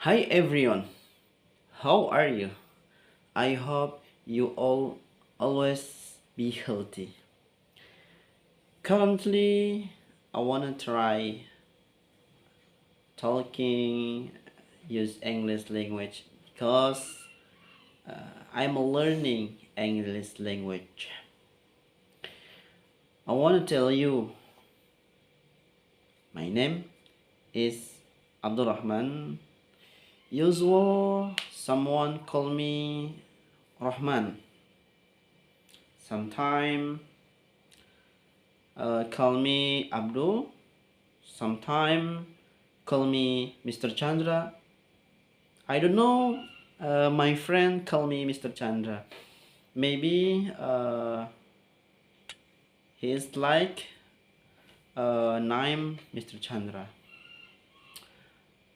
Hi everyone, how are you? I hope you all always be healthy. Currently, I wanna try talking, use English language because I'm learning English language. I wanna tell you, my name is Abdurrahman. Usual, someone call me Rahman. Sometime call me Abdul. Sometime call me Mr. Chandra. I don't know. My friend call me Mr. Chandra. Maybe he's like name Mr. Chandra,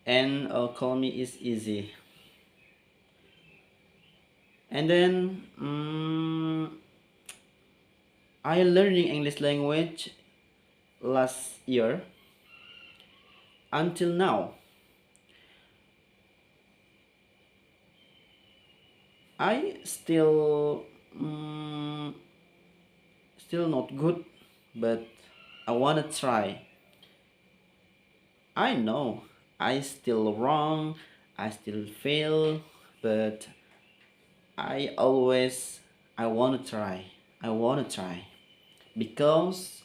and call me is easy. And then I learning English language last year until now. I still not good, but I wanna try. I know I still wrong, I still fail, but I always I wanna try. I wanna try because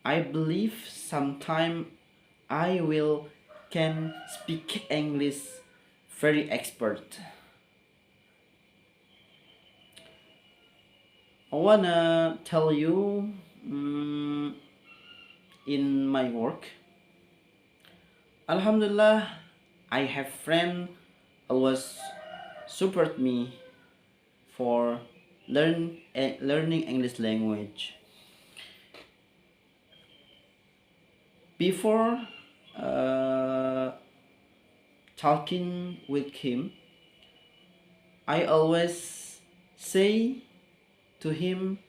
I believe sometime I will can speak English very expert. I wanna tell you in my work. Alhamdulillah, I have friend always support me for learning English language. Before uh, talking with him, I always say to him,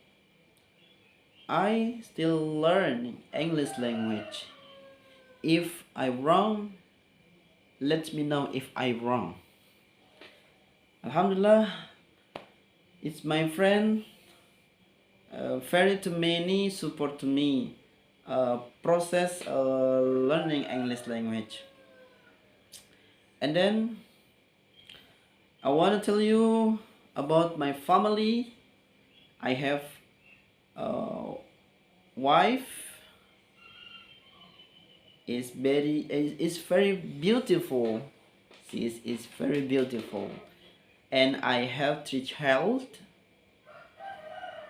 I still learn English language. If I'm wrong, let me know if I'm wrong. Alhamdulillah, it's my friend. Very too many support to me process learning English language. And then I want to tell you about my family. I have a wife is very beautiful. Is very beautiful, and I have three child,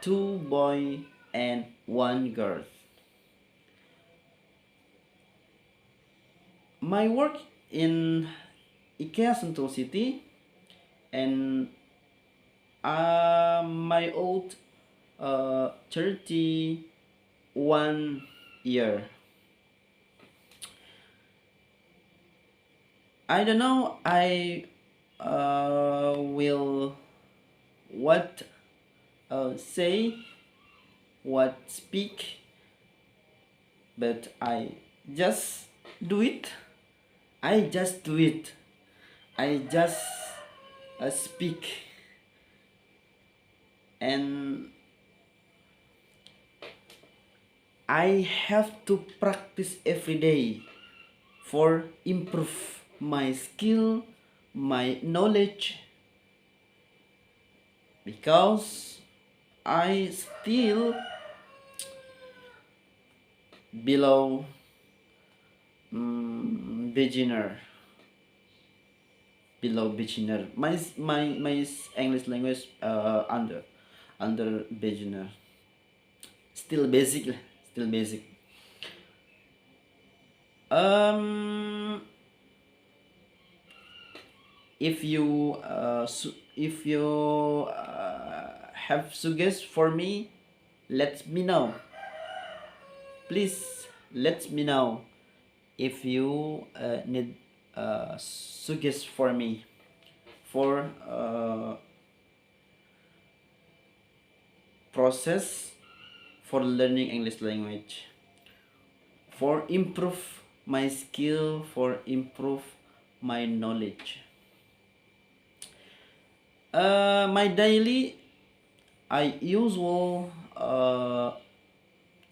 two boy and one girl. My work in IKEA Sentul City, and my old 31 year. I don't know. I will what say, what speak, but I just do it. I just do it. I just speak, and I have to practice every day for improve my skill, my knowledge, because I still below beginner, my English language under beginner, still basic lah, still basic. um if you have suggest for me, let me know. Please let me know if you need suggest for me for process for learning English language, for improve my skill, for improve my knowledge. My daily, I usual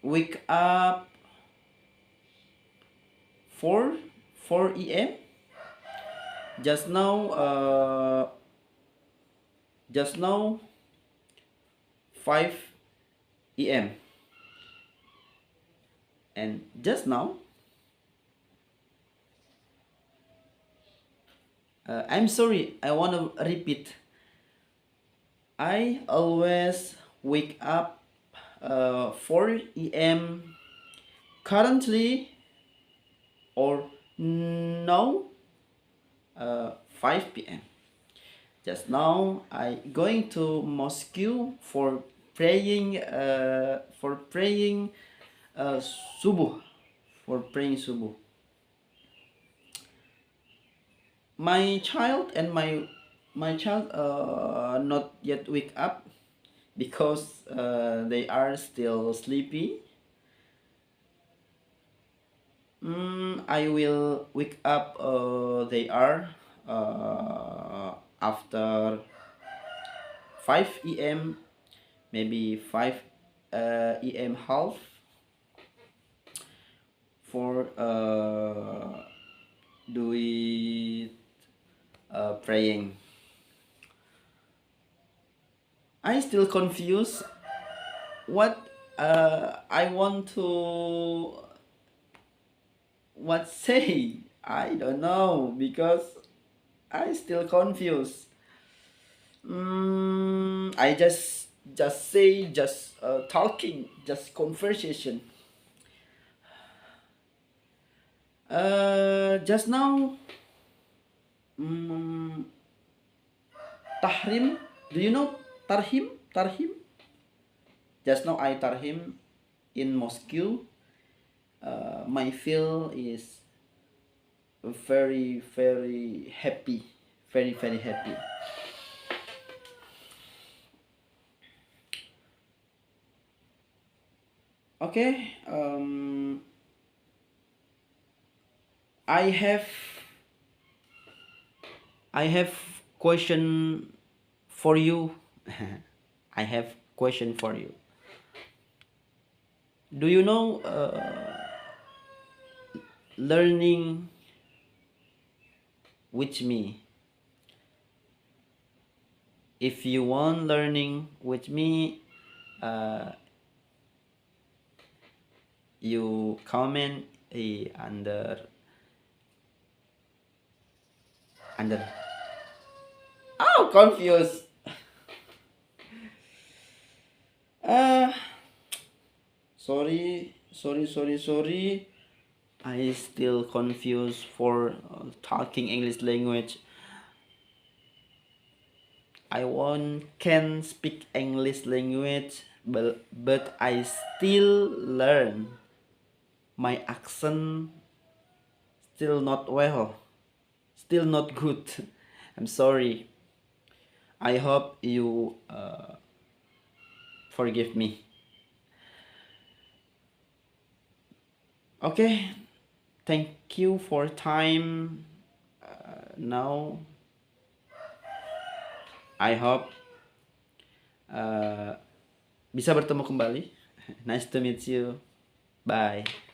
wake up 4 a.m. Just now, just now 5 a.m. and just now, I'm sorry, I want to repeat. I always wake up 4 a.m. currently, or now 5 p.m. Just now I going to Moscow for praying subuh, for praying subuh. My child and my child not yet wake up because they are still sleepy. I will wake up. They are after 5 a.m. maybe 5 a.m. half for doing praying. I still confused what I want to what say. I don't know because I still confused. I just say just talking, just conversation. Just now, tahrim. Do you know tarhim? Tarhim. Just now I tarhim in Moscow. My feel is very very happy, very very happy. Okay, I have question for you. I have question for you. Do you know learning with me? If you want learning with me, you comment under. Oh, confused. Uh, sorry. I still confused for talking English language. I can speak English language, but I still learn. My accent still not well, still not good. I'm sorry. I hope you forgive me. Okay, thank you for time. Now I hope bisa bertemu kembali. Nice to meet you. Bye.